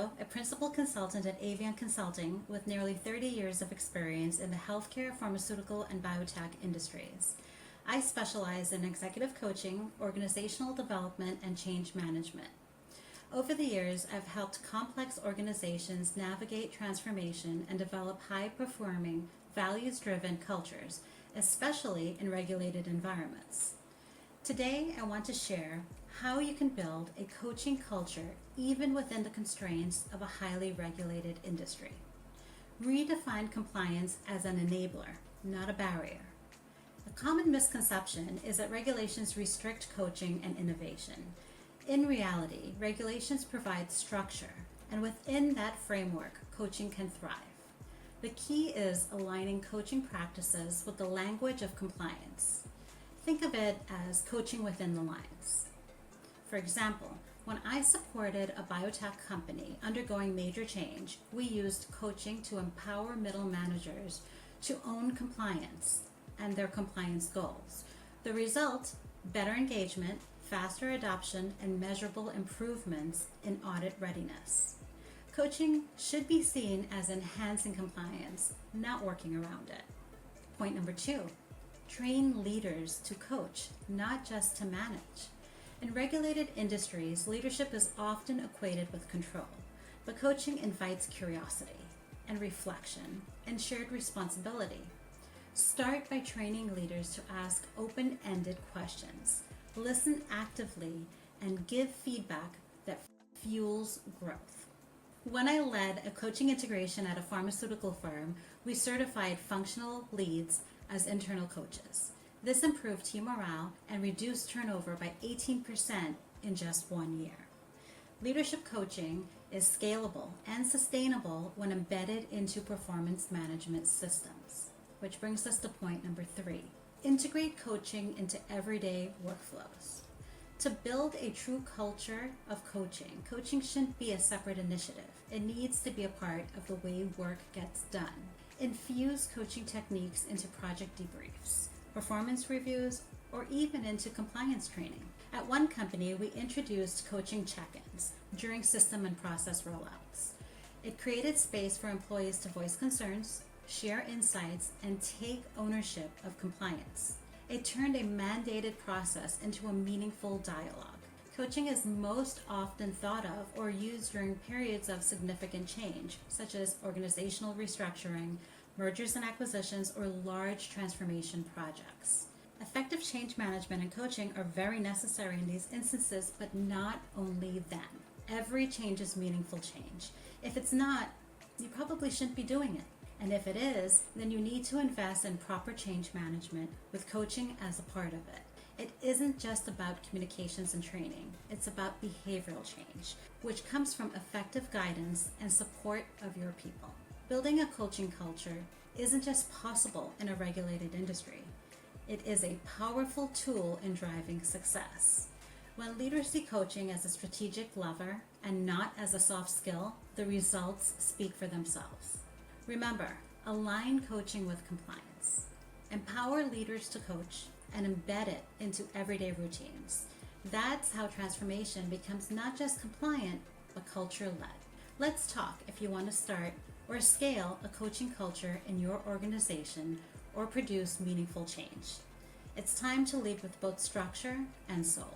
Rosado, a principal consultant at Avion Consulting with nearly 30 years of experience in the healthcare, pharmaceutical, and biotech industries. I specialize in executive coaching, organizational development, and change management. Over the years, I've helped complex organizations navigate transformation and develop high-performing, values-driven cultures, especially in regulated environments. Today, I want to share how you can build a coaching culture even within the constraints of a highly regulated industry. Redefine compliance as an enabler, not a barrier. A common misconception is that regulations restrict coaching and innovation. In reality, regulations provide structure, and within that framework, coaching can thrive. The key is aligning coaching practices with the language of compliance. Think of it as coaching within the lines. For example, when I supported a biotech company undergoing major change, we used coaching to empower middle managers to own compliance and their compliance goals. The result, better engagement, faster adoption, and measurable improvements in audit readiness. Coaching should be seen as enhancing compliance, not working around it. Point number 2, train leaders to coach, not just to manage. In regulated industries, leadership is often equated with control, but coaching invites curiosity and reflection and shared responsibility. Start by training leaders to ask open-ended questions, listen actively, and give feedback that fuels growth. When I led a coaching integration at a pharmaceutical firm, we certified functional leads as internal coaches. This improved team morale and reduced turnover by 18% in just 1 year. Leadership coaching is scalable and sustainable when embedded into performance management systems. Which brings us to point number 3. Integrate coaching into everyday workflows. To build a true culture of coaching, coaching shouldn't be a separate initiative. It needs to be a part of the way work gets done. Infuse coaching techniques into project debriefs, performance reviews, or even into compliance training. At one company, we introduced coaching check-ins during system and process rollouts. It created space for employees to voice concerns, share insights, and take ownership of compliance. It turned a mandated process into a meaningful dialogue. Coaching is most often thought of or used during periods of significant change, such as organizational restructuring, mergers and acquisitions, or large transformation projects. Effective change management and coaching are very necessary in these instances, but not only then. Every change is meaningful change. If it's not, you probably shouldn't be doing it. And if it is, then you need to invest in proper change management with coaching as a part of it. It isn't just about communications and training. It's about behavioral change, which comes from effective guidance and support of your people. Building a coaching culture isn't just possible in a regulated industry. It is a powerful tool in driving success. When leaders see coaching as a strategic lever and not as a soft skill, the results speak for themselves. Remember, align coaching with compliance. Empower leaders to coach and embed it into everyday routines. That's how transformation becomes not just compliant, but culture-led. Let's talk if you want to start or scale a coaching culture in your organization or produce meaningful change. It's time to lead with both structure and soul.